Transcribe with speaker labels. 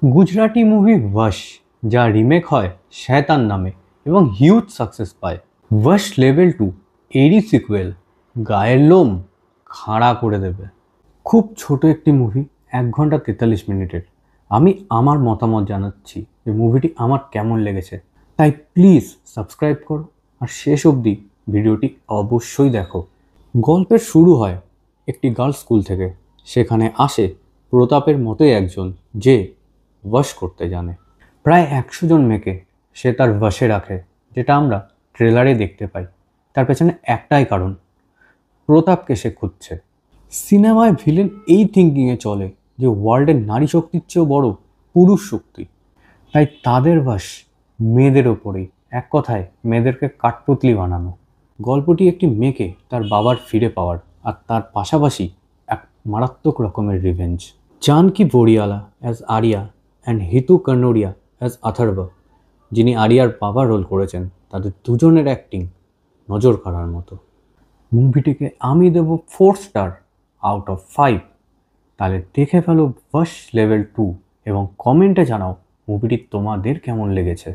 Speaker 1: Gujarati movie wash, যা remake হয় শয়তান নামে এবং হিউজ সাকসেস পায়। ওয়াশ লেভেল 2 এরই সিকুয়েল, গায়ের লোম খাড়া করে দেবে। খুব ছোট একটি মুভি, 1 ঘন্টা 43 মিনিটের। আমি আমার মতামত জানাচ্ছি যে মুভিটি আমার কেমন লেগেছে, তাই প্লিজ সাবস্ক্রাইব করো আর শেষ অবধি ভিডিওটি অবশ্যই দেখো। গল্পের শুরু হয় একটি গার্লস স্কুল থেকে। সেখানে আসে প্রতাপের মতোই একজন, যে ওয়াশ করতে জানে। প্রায় 100 জন মেয়েকে সে তার ওয়াশে রাখে, যেটা আমরা ট্রেলারে দেখতে পাই। তার পেছনে একটাই কারণ, প্রতাপকে সে খুঁজছে। সিনেমায় ভিলেন এই থিঙ্কিংয়ে চলে যে ওয়ার্ল্ডের নারী শক্তির চেয়েও বড় পুরুষ শক্তি, তাই তাদের বাস মেয়েদের ওপরেই। এক কথায় মেয়েদেরকে কাঠপুতলি বানানো। গল্পটি একটি মেয়েকে তার বাবার ফিরে পাওয়ার, আর তার পাশাপাশি এক মারাত্মক রকমের revenge. Janki Bodiwala as Aarya and Hitu Kanodia as Atharv, যিনি আরিয়ার বাবা রোল করেছেন, তাদের দুজনের অ্যাক্টিং নজর কাড়ার মতো। মুভিটিকে আমি দেব 4 স্টার আউট অফ 5। তাহলে দেখে ফেলো ওয়াশ লেভেল 2 এবং কমেন্টে জানাও মুভিটি তোমাদের কেমন লেগেছে।